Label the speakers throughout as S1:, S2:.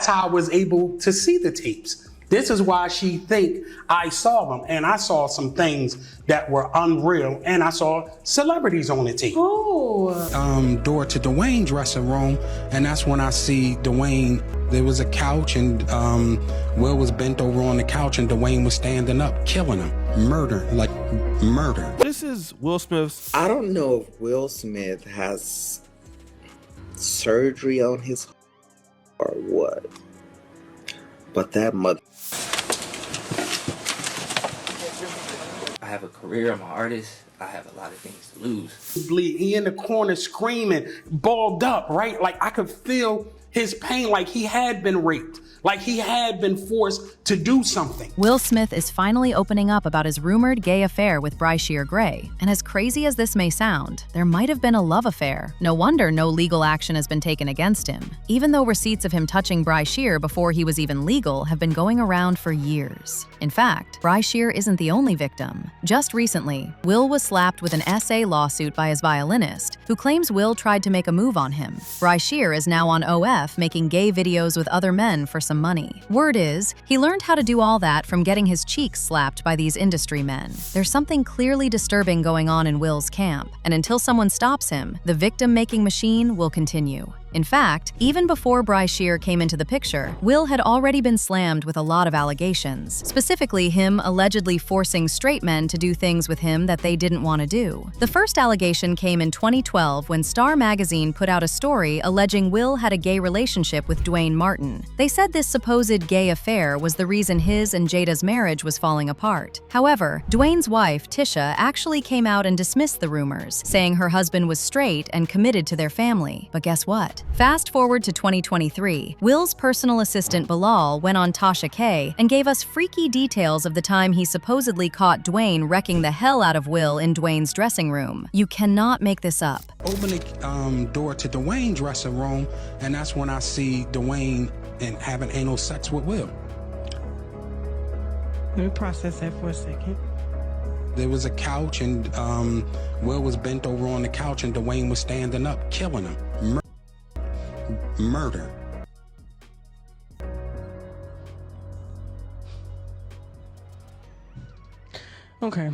S1: That's how I was able to see the tapes. This is why she think I saw them, and I saw some things that were unreal, and I saw celebrities on the tape.
S2: Door to Dwayne's dressing room, and that's when I see Dwayne. There was a couch, and Will was bent over on the couch, and Dwayne was standing up, killing him, murder.
S3: This is Will Smith's.
S4: I don't know if Will Smith has surgery on his or what, but that mother.
S5: I have a career, I'm an artist, I have a lot of things to lose.
S1: He in the corner screaming, balled up, right? Like I could feel his pain, like he had been raped, like he had been forced to do something.
S6: Will Smith is finally opening up about his rumored gay affair with Bryshere Gray. And as crazy as this may sound, there might have been a love affair. No wonder no legal action has been taken against him, even though receipts of him touching Bryshere before he was even legal have been going around for years. In fact, Bryshere isn't the only victim. Just recently, Will was slapped with an SA lawsuit by his violinist, who claims Will tried to make a move on him. Bryshere is now on OF making gay videos with other men for some money. Word is, he learned how to do all that from getting his cheeks slapped by these industry men. There's something clearly disturbing going on in Will's camp, and until someone stops him, the victim-making machine will continue. In fact, even before Bryshere came into the picture, Will had already been slammed with a lot of allegations, specifically him allegedly forcing straight men to do things with him that they didn't want to do. The first allegation came in 2012 when Star magazine put out a story alleging Will had a gay relationship with Dwayne Martin. They said this supposed gay affair was the reason his and Jada's marriage was falling apart. However, Dwayne's wife, Tisha, actually came out and dismissed the rumors, saying her husband was straight and committed to their family. But guess what? Fast forward to 2023, Will's personal assistant Bilal went on Tasha K and gave us freaky details of the time he supposedly caught Dwayne wrecking the hell out of Will in Dwayne's dressing room. You cannot make this up.
S2: Open the door to Dwayne's dressing room, and that's when I see Dwayne and having anal sex with Will.
S7: Let me process that for a second.
S2: There was a couch, and Will was bent over on the couch, and Dwayne was standing up, killing him. Murder.
S7: Okay.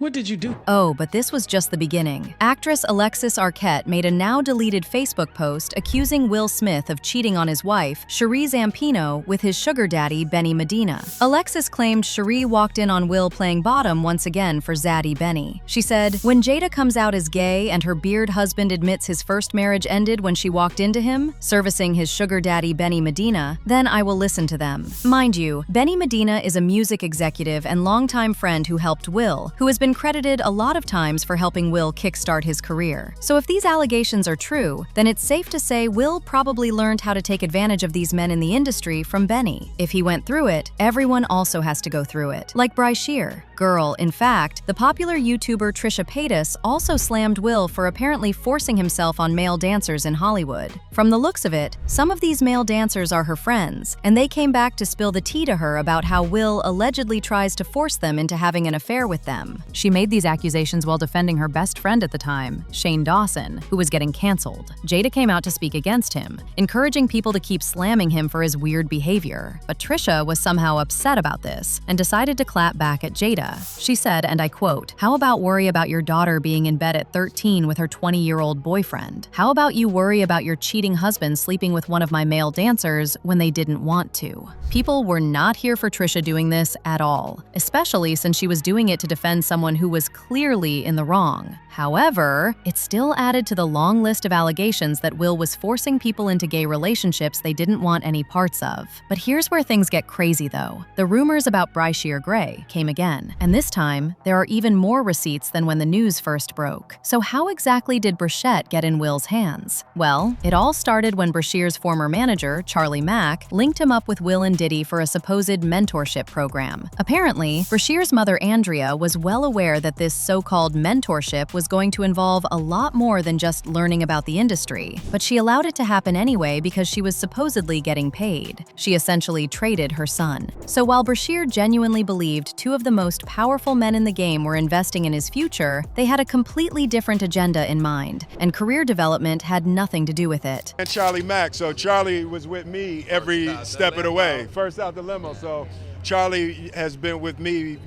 S7: What did you do?
S6: Oh, but this was just the beginning. Actress Alexis Arquette made a now-deleted Facebook post accusing Will Smith of cheating on his wife, Cherie Zampino, with his sugar daddy, Benny Medina. Alexis claimed Cherie walked in on Will playing bottom once again for Zaddy Benny. She said, "When Jada comes out as gay and her beard husband admits his first marriage ended when she walked into him, servicing his sugar daddy, Benny Medina, then I will listen to them." Mind you, Benny Medina is a music executive and longtime friend who helped Will, who has been credited a lot of times for helping Will kickstart his career. So if these allegations are true, then it's safe to say Will probably learned how to take advantage of these men in the industry from Benny. If he went through it, everyone also has to go through it. Like Bryshere. Girl, in fact, the popular YouTuber Trisha Paytas also slammed Will for apparently forcing himself on male dancers in Hollywood. From the looks of it, some of these male dancers are her friends, and they came back to spill the tea to her about how Will allegedly tries to force them into having an affair with them. She made these accusations while defending her best friend at the time, Shane Dawson, who was getting canceled. Jada came out to speak against him, encouraging people to keep slamming him for his weird behavior. But Trisha was somehow upset about this and decided to clap back at Jada. She said, and I quote, "How about worry about your daughter being in bed at 13 with her 20-year-old boyfriend? How about you worry about your cheating husband sleeping with one of my male dancers when they didn't want to?" People were not here for Trisha doing this at all, especially since she was doing it to defend someone who was clearly in the wrong. However, it still added to the long list of allegations that Will was forcing people into gay relationships they didn't want any parts of. But here's where things get crazy though. The rumors about Bryshere Gray came again, and this time, there are even more receipts than when the news first broke. So how exactly did Bryshere get in Will's hands? Well, it all started when Bryshere's former manager, Charlie Mack, linked him up with Will and Diddy for a supposed mentorship program. Apparently, Bryshere's mother Andrea was well aware aware that this so-called mentorship was going to involve a lot more than just learning about the industry, but she allowed it to happen anyway because she was supposedly getting paid. She essentially traded her son. So while Bryshere genuinely believed two of the most powerful men in the game were investing in his future, they had a completely different agenda in mind, and career development had nothing to do with it.
S8: And Charlie Mack, so Charlie was with me every step of the way. First out the limo, so Charlie has been with me,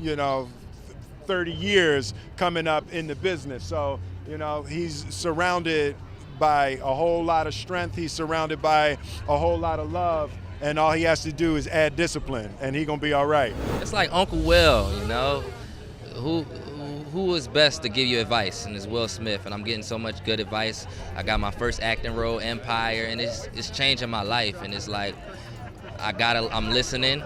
S8: 30 years coming up in the business. So, he's surrounded by a whole lot of strength. He's surrounded by a whole lot of love. And all he has to do is add discipline, and he gonna be all right.
S5: It's like Uncle Will, who is best to give you advice, and it's Will Smith, and I'm getting so much good advice. I got my first acting role, Empire, and it's changing my life, and it's like I'm listening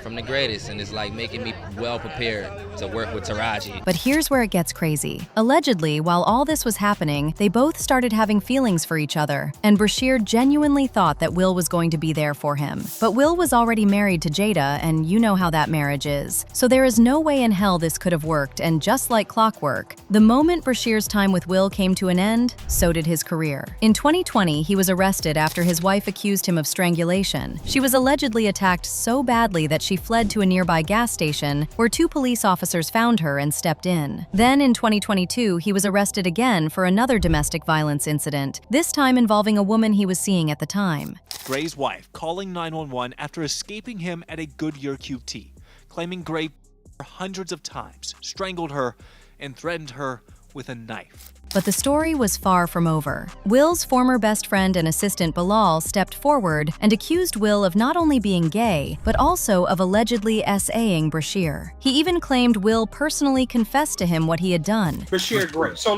S5: from the greatest, and it's like making me well prepared to work with Taraji.
S6: But here's where it gets crazy. Allegedly, while all this was happening, they both started having feelings for each other, and Bryshere genuinely thought that Will was going to be there for him. But Will was already married to Jada, and you know how that marriage is. So there is no way in hell this could have worked, and just like clockwork, the moment Bryshere's time with Will came to an end, so did his career. In 2020, he was arrested after his wife accused him of strangulation. She was allegedly attacked so badly that she fled to a nearby gas station, where two police officers found her and stepped in. Then in 2022, he was arrested again for another domestic violence incident, this time involving a woman he was seeing at the time.
S9: Gray's wife calling 911 after escaping him at a Goodyear QT, claiming Gray her hundreds of times, strangled her, and threatened her with a knife.
S6: But the story was far from over. Will's former best friend and assistant Bilal stepped forward and accused Will of not only being gay, but also of allegedly SAing Bryshere. He even claimed Will personally confessed to him what he had done.
S1: Bryshere Gray. So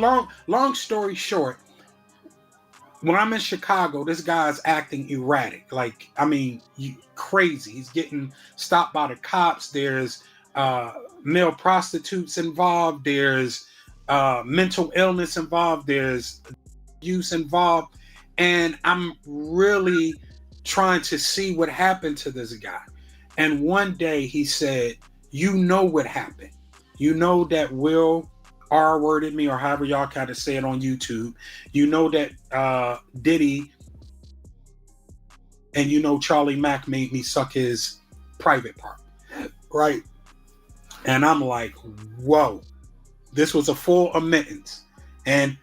S1: long story short, when I'm in Chicago, this guy's acting erratic. Crazy. He's getting stopped by the cops. There's male prostitutes involved. There's mental illness involved, there's use involved, and I'm really trying to see what happened to this guy. And one day he said, you know what happened. You know that Will R-worded me, or however y'all kind of say it on YouTube. You know that Diddy and Charlie Mack made me suck his private part, right? And I'm like, whoa. This was a full admittance, and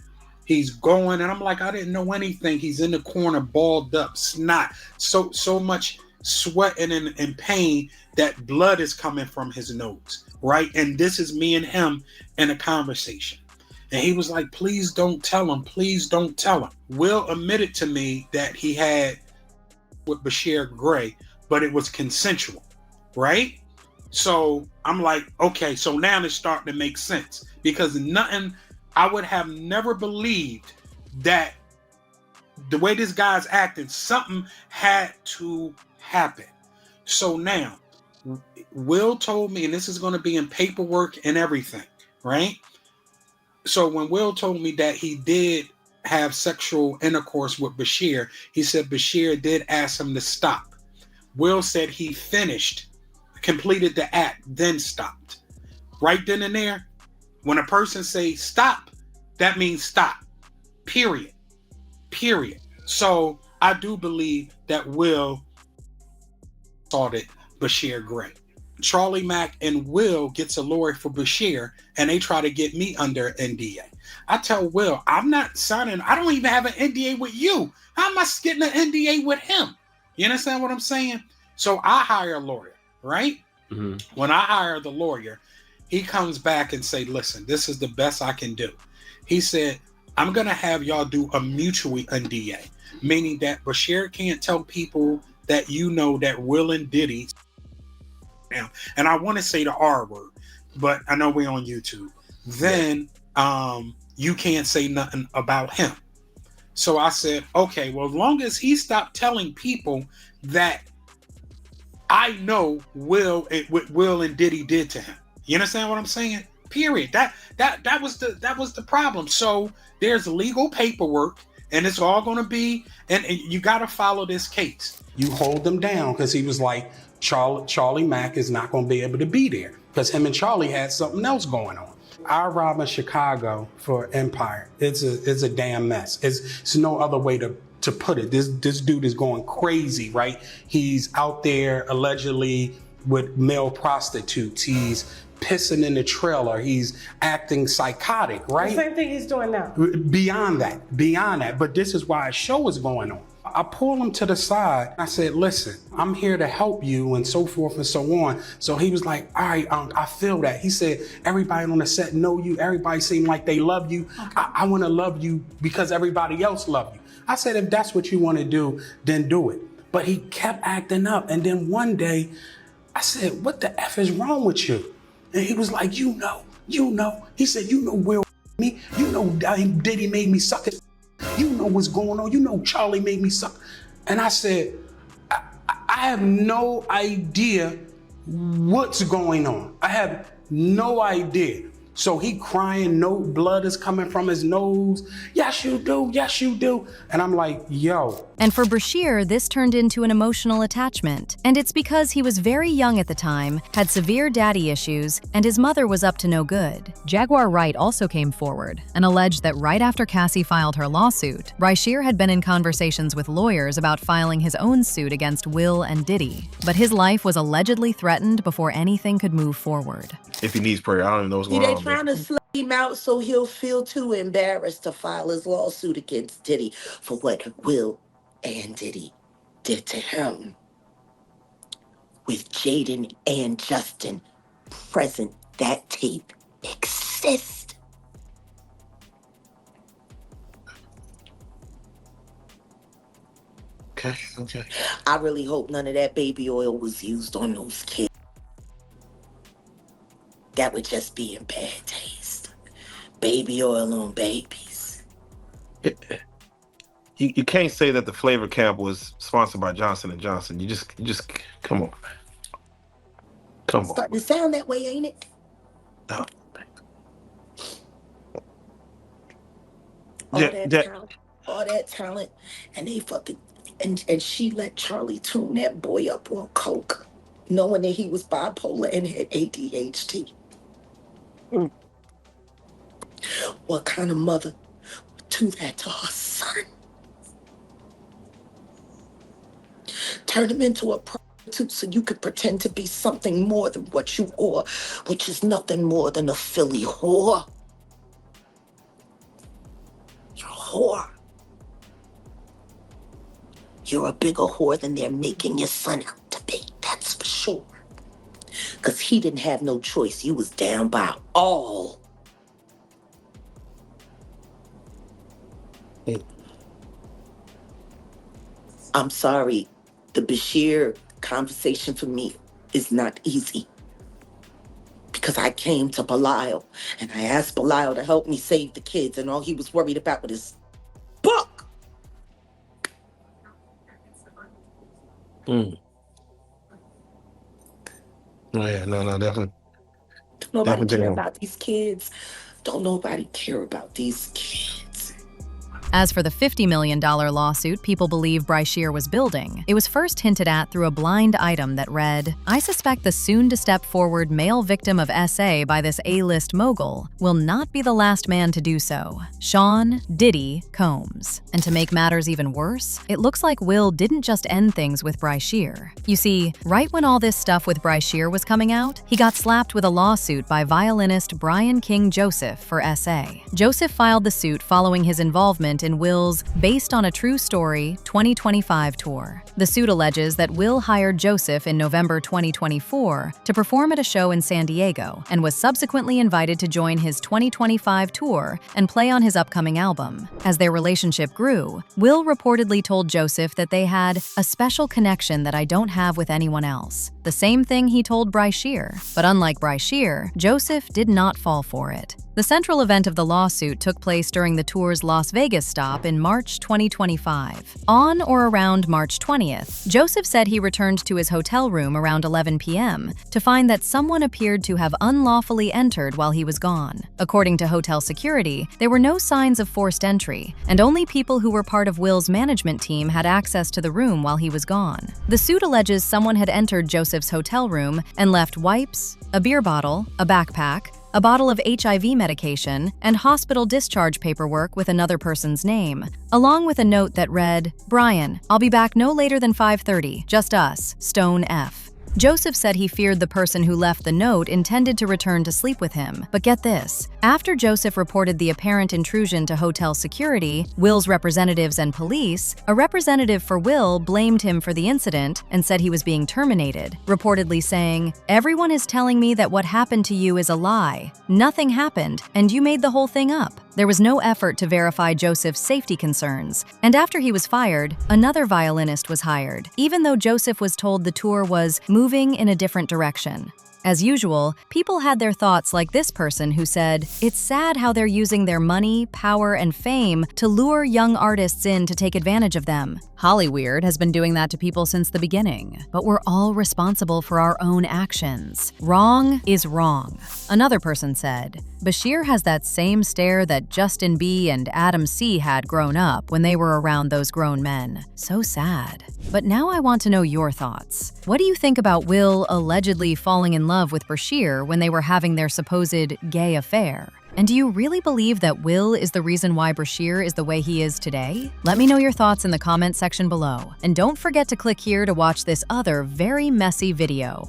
S1: he's going, and I'm like, I didn't know anything. He's in the corner, balled up, snot, so much sweating and pain that blood is coming from his nose, right? And this is me and him in a conversation, and he was like, please don't tell him, please don't tell him. Will admitted to me that he had with Bryshere Gray, but it was consensual, right? So I'm like, okay, so now it's starting to make sense, because I would have never believed that the way this guy's acting, something had to happen. So now Will told me, and this is going to be in paperwork and everything, right? So when Will told me that he did have sexual intercourse with Bryshere, he said Bryshere did ask him to stop. Will said he completed the act, then stopped. Right then and there, when a person say stop, that means stop. Period. So I do believe that Will assaulted Bryshere Gray. Charlie Mack and Will gets a lawyer for Bryshere, and they try to get me under NDA. I tell Will, I'm not signing, I don't even have an NDA with you. How am I getting an NDA with him? You understand what I'm saying? So I hire a lawyer. Right? Mm-hmm. When I hire the lawyer, he comes back and say, listen, this is the best I can do. He said, I'm going to have y'all do a mutual NDA, meaning that Bryshere can't tell people that that Will and Diddy now, and I want to say the R word, but I know we're on YouTube. Then you can't say nothing about him. So I said, okay, well, as long as he stopped telling people that I know what Will and Diddy did to him. You understand what I'm saying? Period. That was the problem. So there's legal paperwork, and it's all going to be, and you got to follow this case.
S2: You hold them down, because he was like, Charlie Mack is not going to be able to be there, because him and Charlie had something else going on. I rob in Chicago for Empire. It's a damn mess. It's no other way to put it. This dude is going crazy, right? He's out there allegedly with male prostitutes. He's pissing in the trailer. He's acting psychotic, right?
S7: The same thing he's doing now.
S2: Beyond that. But this is why a show is going on. I pulled him to the side. I said, listen, I'm here to help you and so forth and so on. So he was like, all right, I feel that. He said, everybody on the set know you. Everybody seem like they love you. Okay. I want to love you because everybody else love you. I said, if that's what you want to do, then do it. But he kept acting up. And then one day I said, what the F is wrong with you? And he was like, you know. He said, you know Will me. You know Diddy made me suck it. You know what's going on. You know Charlie made me suck. And I said, I have no idea what's going on. I have no idea. So he crying, no blood is coming from his nose. Yes, you do. And I'm like, yo.
S6: And for Bryshere, this turned into an emotional attachment. And it's because he was very young at the time, had severe daddy issues, and his mother was up to no good. Jaguar Wright also came forward and alleged that right after Cassie filed her lawsuit, Bryshere had been in conversations with lawyers about filing his own suit against Will and Diddy. But his life was allegedly threatened before anything could move forward.
S10: If he needs prayer, I don't even know what's going on.
S11: They trying to slay him out so he'll feel too embarrassed to file his lawsuit against Diddy for what Will and Diddy did to him. With Jaden and Justin present, that tape exists.
S10: Okay.
S11: I really hope none of that baby oil was used on those kids. That would just be in bad taste. Baby oil on babies.
S10: You can't say that the flavor camp was sponsored by Johnson & Johnson. You just come on. Come on.
S11: Starting to sound that way, ain't it?
S10: No.
S11: All that talent, and they fucking and she let Charlie tune that boy up on coke, knowing that he was bipolar and had ADHD. What kind of mother would do that to her son? Turn him into a prostitute so you could pretend to be something more than what you are, which is nothing more than a Philly whore. You're a whore. You're a bigger whore than they're making your son out to be, that's for sure. Because he didn't have no choice. You was down by all. I'm sorry. The Bryshere conversation for me is not easy. Because I came to Belial and I asked Belial to help me save the kids, and all he was worried about was his book.
S10: Oh yeah, no, definitely.
S11: Don't nobody care about these kids. Don't nobody care about these kids.
S6: As for the $50 million lawsuit people believe Bryshere was building, it was first hinted at through a blind item that read, I suspect the soon-to-step-forward male victim of SA by this A-list mogul will not be the last man to do so. Sean Diddy Combs. And to make matters even worse, it looks like Will didn't just end things with Bryshere. You see, right when all this stuff with Bryshere was coming out, he got slapped with a lawsuit by violinist Brian King Joseph for SA. Joseph filed the suit following his involvement in Will's Based on a True Story 2025 tour. The suit alleges that Will hired Joseph in November 2024 to perform at a show in San Diego and was subsequently invited to join his 2025 tour and play on his upcoming album. As their relationship grew, Will reportedly told Joseph that they had a special connection that I don't have with anyone else. The same thing he told Bryshere. But unlike Bryshere, Joseph did not fall for it. The central event of the lawsuit took place during the tour's Las Vegas stop in March 2025. On or around March 20th, Joseph said he returned to his hotel room around 11 p.m. to find that someone appeared to have unlawfully entered while he was gone. According to hotel security, there were no signs of forced entry, and only people who were part of Will's management team had access to the room while he was gone. The suit alleges someone had entered Joseph's hotel room and left wipes, a beer bottle, a backpack, a bottle of HIV medication, and hospital discharge paperwork with another person's name, along with a note that read, "Brian, I'll be back no later than 5:30, just us, Stone F." Joseph said he feared the person who left the note intended to return to sleep with him. But get this, after Joseph reported the apparent intrusion to hotel security, Will's representatives and police, a representative for Will blamed him for the incident and said he was being terminated, reportedly saying, "Everyone is telling me that what happened to you is a lie. Nothing happened, and you made the whole thing up." There was no effort to verify Joseph's safety concerns, and after he was fired, another violinist was hired, even though Joseph was told the tour was moving in a different direction. As usual, people had their thoughts like this person who said, "It's sad how they're using their money, power, and fame to lure young artists in to take advantage of them. Hollyweird has been doing that to people since the beginning, but we're all responsible for our own actions. Wrong is wrong." Another person said, "Bryshere has that same stare that Justin B. and Adam C. had grown up when they were around those grown men. So sad." But now I want to know your thoughts. What do you think about Will allegedly falling in love with Bryshere when they were having their supposed gay affair? And do you really believe that Will is the reason why Bryshere is the way he is today? Let me know your thoughts in the comment section below. And don't forget to click here to watch this other very messy video.